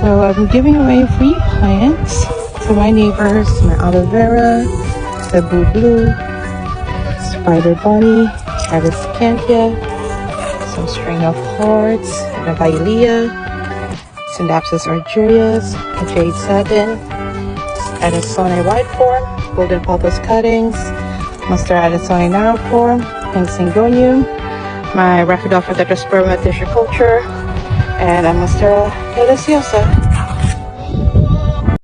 So I'm giving away free plants to my neighbors, my aloe vera, Cebu blue, spider bunny, Caris acanthia, some string of hearts, Navalia, Synapsis argyrius, jade satin, Addisone white form, golden pothos cuttings, Monstera Addisone narrow form, and Syngonium, my Rhaphidophora tetrasperma tissue culture, and a Monstera deliciosa.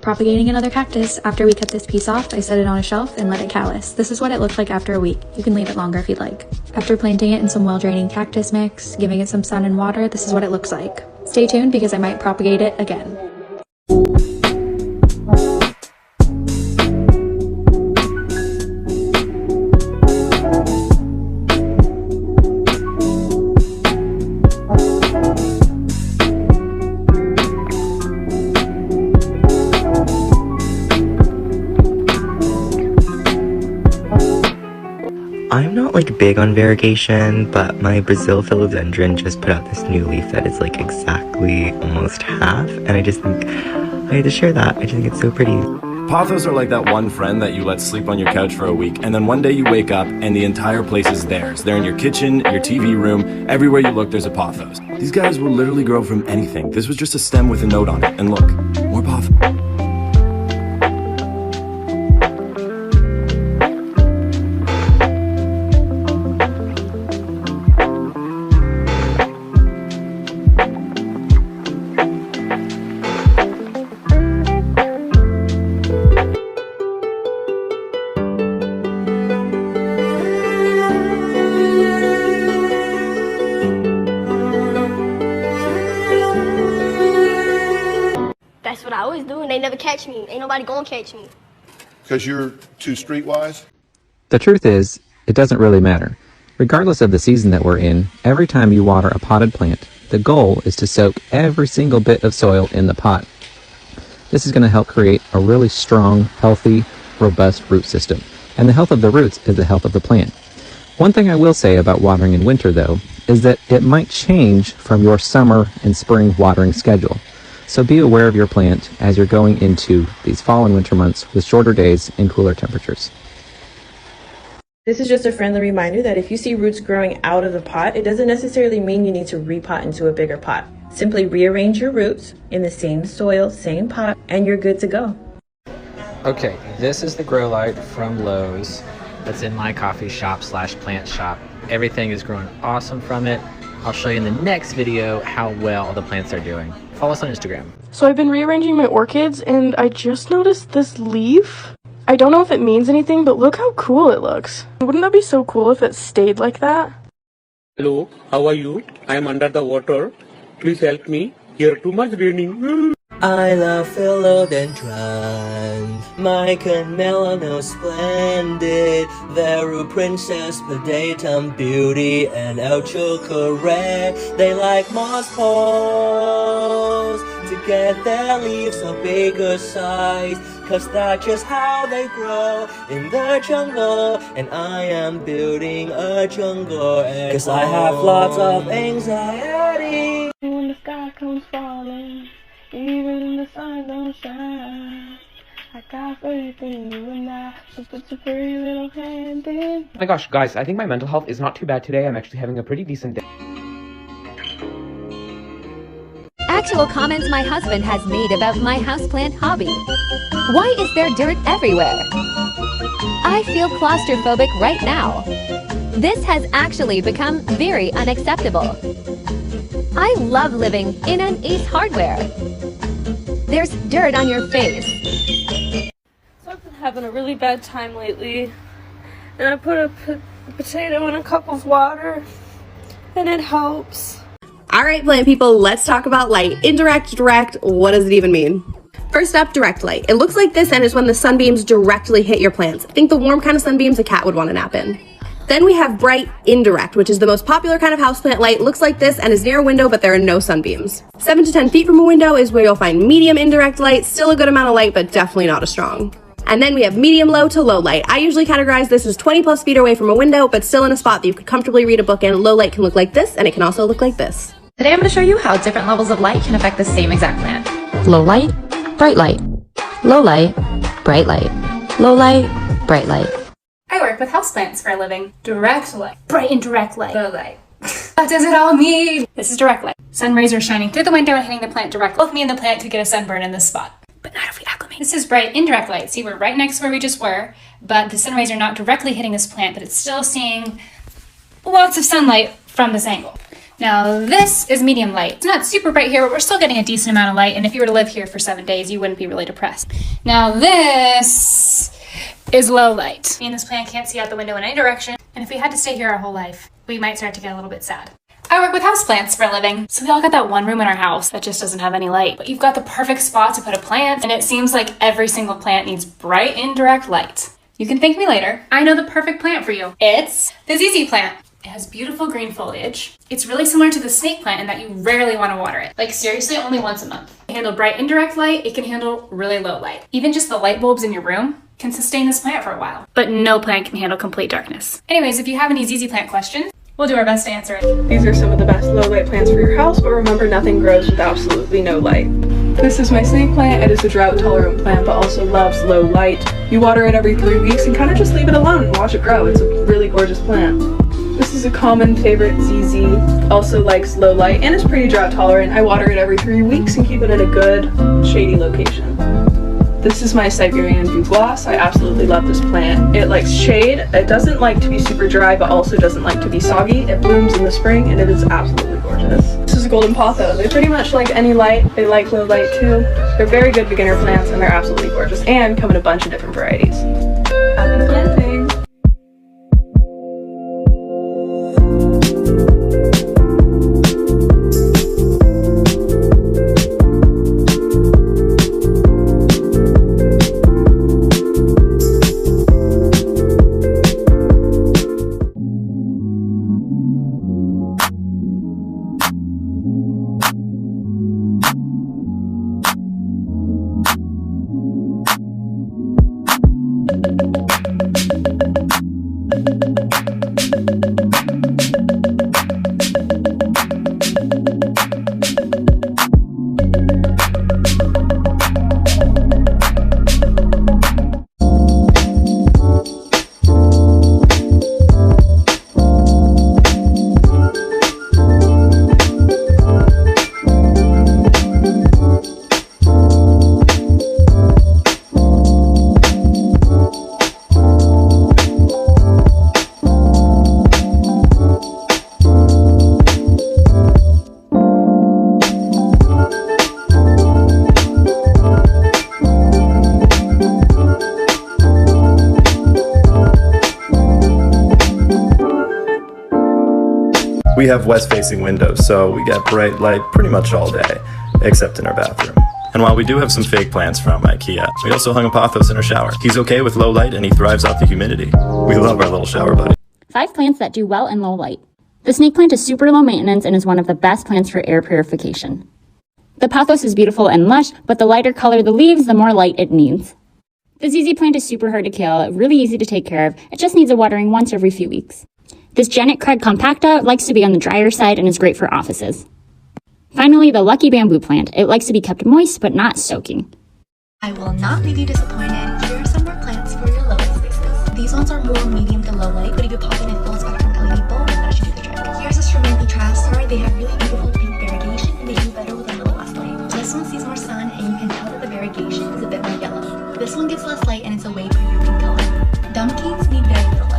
Propagating another cactus. After we cut this piece off, I set it on a shelf and let it callus. This is what it looked like after a week. You can leave it longer if you'd like. After planting it in some well-draining cactus mix, giving it some sun and water, this is what it looks like. Stay tuned because I might propagate it again. I'm not like big on variegation, but my Brazil philodendron just put out this new leaf that is like exactly almost half, and I just think I had to share that. I just think it's so pretty. Pothos are like that one friend that you let sleep on your couch for a week, and then one day you wake up and the entire place is theirs. They're in your kitchen, your TV room, everywhere you look there's a pothos. These guys will literally grow from anything. This was just a stem with a note on it, and look, more pothos. That's what I always do, and they never catch me. Ain't nobody gonna catch me. Because you're too streetwise? The truth is, it doesn't really matter. Regardless of the season that we're in, every time you water a potted plant, the goal is to soak every single bit of soil in the pot. This is going to help create a really strong, healthy, robust root system. And the health of the roots is the health of the plant. One thing I will say about watering in winter, though, is that it might change from your summer and spring watering schedule. So be aware of your plant as you're going into these fall and winter months with shorter days and cooler temperatures. This is just a friendly reminder that if you see roots growing out of the pot, it doesn't necessarily mean you need to repot into a bigger pot. Simply rearrange your roots in the same soil, same pot, and you're good to go. Okay, this is the grow light from Lowe's that's in my coffee shop / plant shop. Everything is growing awesome from it. I'll show you in the next video how well the plants are doing. Follow us on Instagram. So I've been rearranging my orchids and I just noticed this leaf. I don't know if it means anything, but look how cool it looks. Wouldn't that be so cool if it stayed like that? Hello, how are you? I am under the water. Please help me. Here too much raining. I love philodendrons, Mica melano splendid, Veru princess, pedatum beauty, and El Chocoré. They like moss balls to get their leaves a bigger size, 'cause that's just how they grow in the jungle. And I am building a jungle, 'cause I have lots of anxiety. When the sky comes falling, even in the sun don't shine, I got faith in you and I, so put your pretty little hand in. Oh my gosh, guys, I think my mental health is not too bad today. I'm actually having a pretty decent day. Actual comments my husband has made about my houseplant hobby. Why is there dirt everywhere? I feel claustrophobic right now. This has actually become very unacceptable. I love living in an Ace Hardware. There's dirt on your face. So I've been having a really bad time lately, and I put a potato in a cup of water, and it helps. Alright, plant people, let's talk about light. Indirect, direct, what does it even mean? First up, direct light. It looks like this and is when the sunbeams directly hit your plants. Think the warm kind of sunbeams a cat would want to nap in. Then we have bright indirect, which is the most popular kind of houseplant light. Looks like this and is near a window, but there are no sunbeams. 7 to 10 feet from a window is where you'll find medium indirect light. Still a good amount of light, but definitely not as strong. And then we have medium low to low light. I usually categorize this as 20 plus feet away from a window, but still in a spot that you could comfortably read a book in. Low light can look like this, and it can also look like this. Today I'm going to show you how different levels of light can affect the same exact plant. Low light, bright light. Low light, bright light. Low light, bright light. I work with houseplants for a living. Direct light. Bright and direct light. Low light. What does it all mean? This is direct light. Sun rays are shining through the window and hitting the plant directly. Both me and the plant could get a sunburn in this spot. But not if we acclimate. This is bright indirect light. See, we're right next to where we just were, but the sun rays are not directly hitting this plant, but it's still seeing lots of sunlight from this angle. Now this is medium light. It's not super bright here, but we're still getting a decent amount of light, and if you were to live here for 7 days, you wouldn't be really depressed. Now this is low light. Me and this plant can't see out the window in any direction, and if we had to stay here our whole life, we might start to get a little bit sad. I work with houseplants for a living. So we all got that one room in our house that just doesn't have any light, but you've got the perfect spot to put a plant, and it seems like every single plant needs bright indirect light. You can thank me later. I know the perfect plant for you. It's the ZZ plant. It has beautiful green foliage. It's really similar to the snake plant in that you rarely want to water it. Like seriously, only once a month. It can handle bright indirect light. It can handle really low light. Even just the light bulbs in your room can sustain this plant for a while. But no plant can handle complete darkness. Anyways, if you have any ZZ plant questions, we'll do our best to answer it. These are some of the best low light plants for your house, but remember, nothing grows with absolutely no light. This is my snake plant. It is a drought tolerant plant, but also loves low light. You water it every 3 weeks and kind of just leave it alone and watch it grow. It's a really gorgeous plant. This is a common favorite ZZ, also likes low light and is pretty drought tolerant. I water it every 3 weeks and keep it in a good shady location. This is my Siberian bugloss. I absolutely love this plant. It likes shade. It doesn't like to be super dry, but also doesn't like to be soggy. It blooms in the spring and it is absolutely gorgeous. This is a golden potho. They pretty much like any light. They like low light too. They're very good beginner plants and they're absolutely gorgeous and come in a bunch of different varieties. Happy planting! We have west-facing windows, so we get bright light pretty much all day, except in our bathroom. And while we do have some fake plants from IKEA, we also hung a pothos in our shower. He's okay with low light and he thrives off the humidity. We love our little shower buddy. 5 plants that do well in low light. The snake plant is super low maintenance and is one of the best plants for air purification. The pothos is beautiful and lush, but the lighter color the leaves, the more light it needs. The ZZ plant is super hard to kill, really easy to take care of. It just needs a watering once every few weeks. This Janet Craig compacta likes to be on the drier side and is great for offices. Finally, the lucky bamboo plant. It likes to be kept moist but not soaking. I will not leave you disappointed. Here are some more plants for your low light spaces. These ones are more medium to low light, but if you pop in a full spectrum LED bulb, that should do the trick. Here's a Strawberry Trastar. They have really beautiful pink variegation and they do better with a little less light. This one sees more sun and you can tell that the variegation is a bit more yellow. This one gets less light and it's a way for your pink color. Dumpkins need very little light.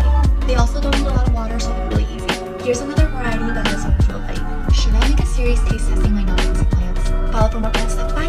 They also don't need a lot of water, so they're really easy. Here's another variety that has so much low light. Should I make a serious taste testing my non-toxic plants? Follow for more plant stuff. Bye!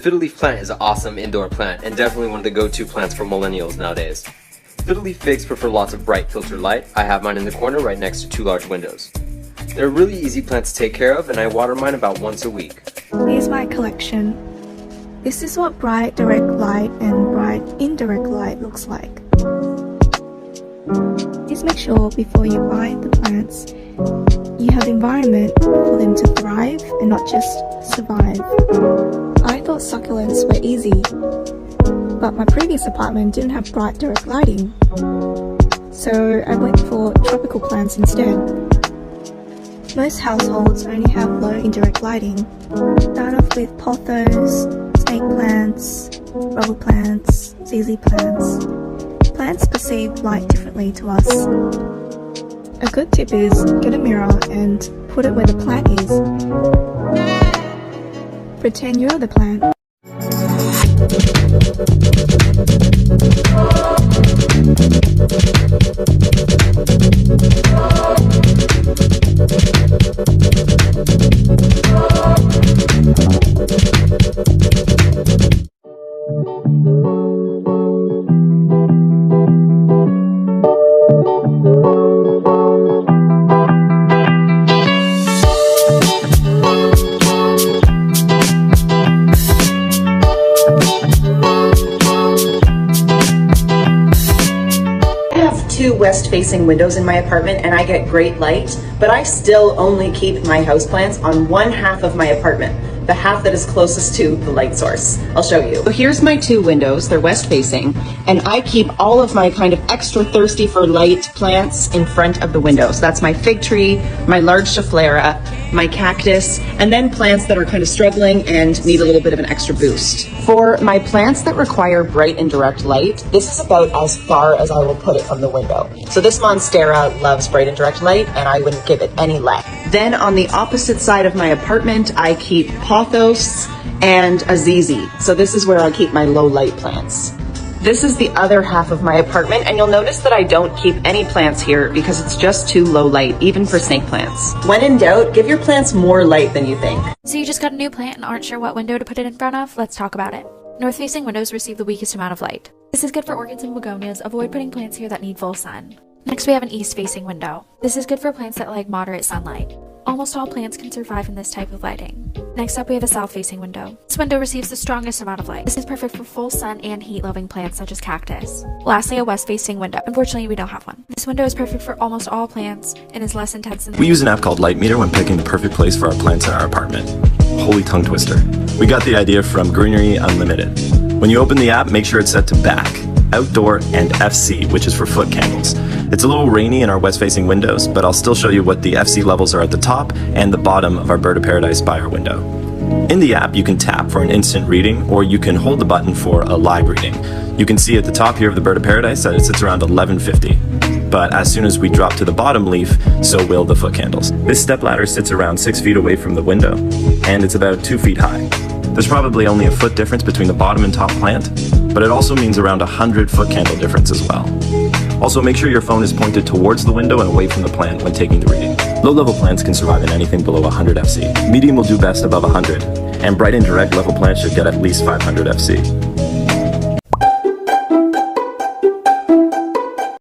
fiddle leaf plant is an awesome indoor plant and definitely one of the go-to plants for millennials nowadays. Fiddle leaf figs prefer lots of bright filtered light. I have mine in the corner right next to 2 large windows. They're really easy plants to take care of, and I water mine about once a week. Here's my collection. This is what bright direct light and bright indirect light looks like. Just make sure before you buy the plants, you have the environment for them to thrive and not just survive. I thought succulents were easy, but my previous apartment didn't have bright direct lighting, so I went for tropical plants instead. Most households only have low indirect lighting. Start off with pothos, snake plants, rubber plants, ZZ plants. Plants perceive light differently to us. A good tip is get a mirror and put it where the plant is. Pretend you're the plant. West-facing windows in my apartment and I get great light, but I still only keep my houseplants on one half of my apartment, the half that is closest to the light source. I'll show you. So here's my 2 windows, they're west-facing, and I keep all of my kind of extra thirsty for light plants in front of the windows. That's my fig tree, my large Schefflera, my cactus, and then plants that are kind of struggling and need a little bit of an extra boost. For my plants that require bright and direct light, this is about as far as I will put it from the window. So this Monstera loves bright and direct light, and I wouldn't give it any less. Then on the opposite side of my apartment, I keep pothos and a ZZ. So this is where I keep my low light plants. This is the other half of my apartment, and you'll notice that I don't keep any plants here because it's just too low light, even for snake plants. When in doubt, give your plants more light than you think. So you just got a new plant and aren't sure what window to put it in front of? Let's talk about it. North-facing windows receive the weakest amount of light. This is good for orchids and begonias. Avoid putting plants here that need full sun. Next, we have an east-facing window. This is good for plants that like moderate sunlight. Almost all plants can survive in this type of lighting. Next up, we have a south-facing window. This window receives the strongest amount of light. This is perfect for full sun and heat-loving plants such as cactus. Lastly, a west-facing window. Unfortunately, we don't have one. This window is perfect for almost all plants and is less intense than We use an app called Light Meter when picking the perfect place for our plants in our apartment. Holy tongue twister. We got the idea from Greenery Unlimited. When you open the app, make sure it's set to back, outdoor, and FC, which is for foot candles. It's a little rainy in our west-facing windows, but I'll still show you what the FC levels are at the top and the bottom of our Bird of Paradise by our window. In the app, you can tap for an instant reading, or you can hold the button for a live reading. You can see at the top here of the Bird of Paradise that it sits around 1150. But as soon as we drop to the bottom leaf, so will the foot candles. This stepladder sits around 6 feet away from the window, and it's about 2 feet high. There's probably only a foot difference between the bottom and top plant, but it also means around 100 foot candle difference as well. Also, make sure your phone is pointed towards the window and away from the plant when taking the reading. Low-level plants can survive in anything below 100 FC. Medium will do best above 100, and bright and direct level plants should get at least 500 FC.